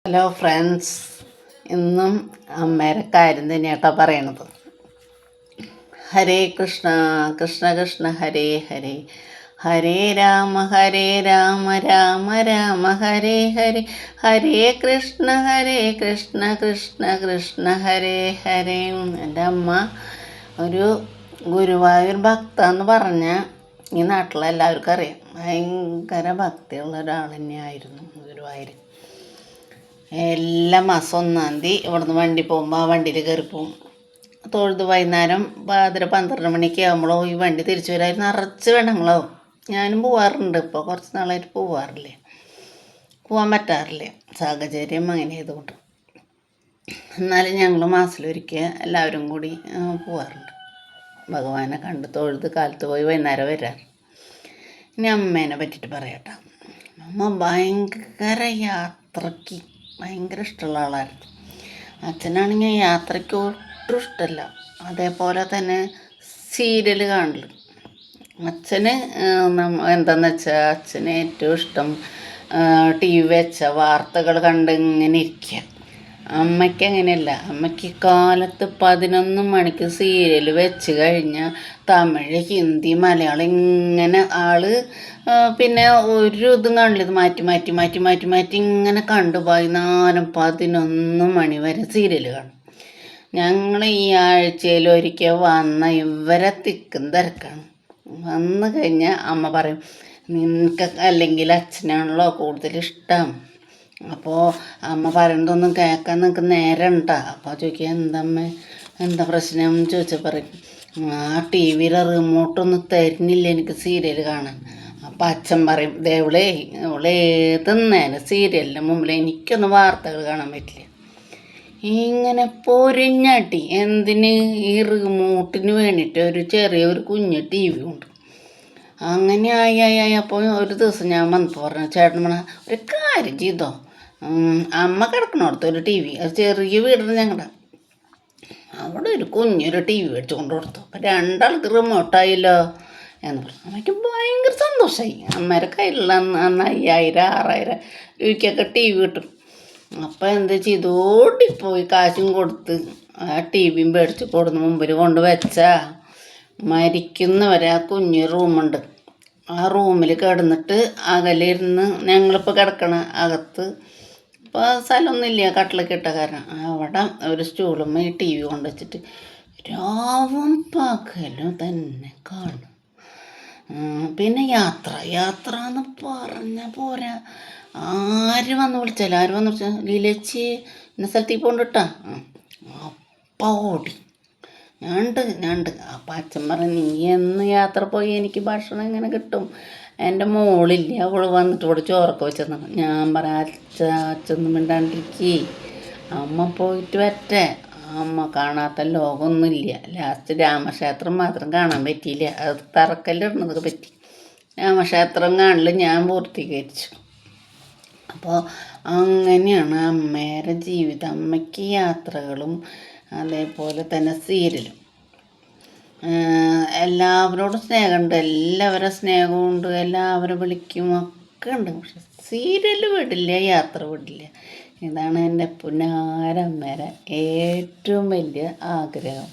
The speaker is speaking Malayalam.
ഹലോ ഫ്രണ്ട്സ്, ഇന്നും അമ്മേരെ കാര്യം തന്നെയാട്ടോ പറയണത്. ഹരേ കൃഷ്ണ കൃഷ്ണ കൃഷ്ണ ഹരേ ഹരേ, ഹരേ രാമ രാമ രാമ ഹരേ ഹരേ, ഹരേ കൃഷ്ണ കൃഷ്ണ കൃഷ്ണ ഹരേ ഹരേ. എൻ്റെ അമ്മ ഒരു ഗുരുവായൂർ ഭക്ത എന്ന് പറഞ്ഞാൽ ഈ നാട്ടിലെല്ലാവർക്കും അറിയാം. ഭയങ്കര ഭക്തിയുള്ള ഒരാൾ തന്നെയായിരുന്നു ഗുരുവായൂർ. എല്ലാ മാസം 1-ാം തീയതി ഇവിടുന്ന് വണ്ടി പോകുമ്പോൾ ആ വണ്ടിയിൽ കയറി പോകും. തൊഴുത് വൈകുന്നേരം 12 മണിക്ക് ആകുമ്പോഴോ ഈ വണ്ടി തിരിച്ചു വരാൻ നിറച്ച് വെള്ളങ്ങളാവും. ഞാനും പോവാറുണ്ട്. ഇപ്പോൾ കുറച്ച് നാളായിട്ട് പോകാൻ പറ്റാറില്ല, സാഹചര്യം അങ്ങനെ ആയതുകൊണ്ട്. എന്നാലും ഞങ്ങൾ മാസത്തിലൊരിക്കൽ എല്ലാവരും കൂടി പോവാറുണ്ട്. ഭഗവാനെ കണ്ട് തൊഴുത് കാലത്ത് പോയി വൈകുന്നേരം വരാറ്. ഇനി അമ്മേനെ പറ്റിയിട്ട് പറയാട്ടോ. അമ്മ ഭയങ്കര യാത്രയ്ക്ക് ഭയങ്കര ഇഷ്ടമുള്ള ആളായിരുന്നു. അച്ഛനാണെങ്കിൽ യാത്രയ്ക്ക് ഒട്ടും ഇഷ്ടമല്ല. അതേപോലെ തന്നെ സീരിയൽ കാണല്. അച്ഛന് എന്താണെന്ന് വെച്ചാൽ അച്ഛന് ഏറ്റവും ഇഷ്ടം ടി വി വെച്ച വാർത്തകൾ കണ്ട് ഇങ്ങനെ ഇരിക്കുക. അമ്മയ്ക്ക് അങ്ങനെയല്ല. അമ്മയ്ക്ക് കാലത്ത് 11 മണിക്ക് സീരിയൽ വെച്ച് കഴിഞ്ഞാൽ തമിഴ്, ഹിന്ദി, മലയാളം ഇങ്ങനെ പിന്നെ ഒരു ഇതും കാണില്ല. ഇത് മാറ്റി ഇങ്ങനെ കണ്ടുപോയി 11 മണി വരെ സീരിയൽ കാണും. ഞങ്ങൾ ഈ ആഴ്ചയിൽ ഒരിക്കൽ വന്ന ഇവരെ തിക്കും തിരക്കാണ്. വന്നു കഴിഞ്ഞാൽ അമ്മ പറയും, നിനക്ക് അല്ലെങ്കിൽ അച്ഛനാണല്ലോ കൂടുതൽ ഇഷ്ടം. അപ്പോൾ അമ്മ പറയുന്നതൊന്നും കേൾക്കാൻ നിങ്ങൾക്ക് നേരം ഉണ്ടാ. അപ്പോൾ ചോദിക്കുക, എന്താ പ്രശ്നം എന്ന് ചോദിച്ചാൽ പറയും, ആ ടി വിയിലെ റിമോട്ടൊന്നും തരുന്നില്ല എനിക്ക് സീരിയൽ കാണാൻ. അപ്പം അച്ഛൻ പറയും, ഇവളെ ഏത് നേരം സീരിയലിന് മുമ്പിൽ എനിക്കൊന്നും വാർത്തകൾ കാണാൻ പറ്റില്ല. ഇങ്ങനെ പൊരിഞ്ഞാട്ടി എന്തിന് ഈ റിമോട്ടിന് വേണ്ടിയിട്ട് ഒരു ചെറിയൊരു കുഞ്ഞ് ടി വി ഉണ്ട്. അങ്ങനെ ആയി അപ്പോൾ ഒരു ദിവസം ഞാൻ വന്നപ്പോൾ പറഞ്ഞു, ചേട്ടൻ പറഞ്ഞ ഒരു കാര്യം ചെയ്തോ, അമ്മ കിടക്കണോടത്ത് ഒരു ടി വി, അത് ചെറിയ വീടാണ് ഞങ്ങളുടെ, അവിടെ ഒരു കുഞ്ഞൊരു ടി വി മേടിച്ച് കൊണ്ട് കൊടുത്തു. അപ്പം 2 ആൾക്ക് റിമോട്ടായല്ലോ എന്ന് പറഞ്ഞു. അമ്മയ്ക്ക് ഭയങ്കര സന്തോഷമായി. അമ്മേരെ കയ്യിലുള്ള അന്ന് 5000-6000 രൂപയ്ക്കൊക്കെ ടി വി കിട്ടും. അപ്പം എന്ത് ചെയ്തു, ഓടിപ്പോയി കാശും കൊടുത്ത് ആ ടി വിയും മേടിച്ച് കൊടുന്ന് മുമ്പിൽ കൊണ്ട് വെച്ചാൽ മരിക്കുന്നവരെ ആ കുഞ്ഞ് റൂമുണ്ട്. ആ റൂമിൽ കിടന്നിട്ട് അകലിരുന്ന് ഞങ്ങളിപ്പോൾ കിടക്കണ അകത്ത് ഇപ്പോൾ സ്ഥലമൊന്നുമില്ല, കട്ടിലൊക്കെ ഇട്ട കാരണം അവിടെ ഒരു സ്റ്റൂളും ഈ ടി വി കൊണ്ട് വെച്ചിട്ട് രാവും പകലും തന്നെ കാണും. പിന്നെ യാത്ര എന്ന് പറഞ്ഞാൽ പോരാ. ആര് വന്ന് വിളിച്ചാൽ ലീലേച്ചി ഇന്ന സ്ഥലത്തേക്ക് പോകണ്ടിട്ടാ, അപ്പം ഓടി ഞാണ്ട്. അപ്പം അച്ഛൻ പറഞ്ഞു, നീ എന്ന് യാത്ര പോയി എനിക്ക് ഭക്ഷണം എങ്ങനെ കിട്ടും? എൻ്റെ മോളില്ല, അവൾ വന്നിട്ട് ഇവിടെ ചോറൊക്കെ വെച്ചെന്നാണ്. ഞാൻ പറയാം, അച്ഛനൊന്നും മിണ്ടാണ്ടിരിക്കേ, അമ്മ പോയിട്ട് വരട്ടെ. അമ്മ കാണാത്ത ലോകമൊന്നുമില്ല. ലാസ്റ്റ് രാമക്ഷേത്രം മാത്രം കാണാൻ പറ്റിയില്ല. അത് തറക്കല്ലിടുന്നതൊക്കെ പറ്റി. രാമക്ഷേത്രം കാണൽ ഞാൻ പൂർത്തീകരിച്ചു. അപ്പോൾ അങ്ങനെയാണ് അമ്മേരെ ജീവിതം. അമ്മയ്ക്ക് യാത്രകളും അതേപോലെ തന്നെ സീരിയലും. എല്ലാവരോടും സ്നേഹമുണ്ട്, എല്ലാവരുടെ സ്നേഹമുണ്ട്, എല്ലാവരും വിളിക്കും ഒക്കെ ഉണ്ട്. പക്ഷെ സീരിയൽ വിടില്ല, യാത്ര വിടില്ല. ഇതാണ് എൻ്റെ പുന്നാരമ്മേരെ ഏറ്റവും വലിയ ആഗ്രഹം.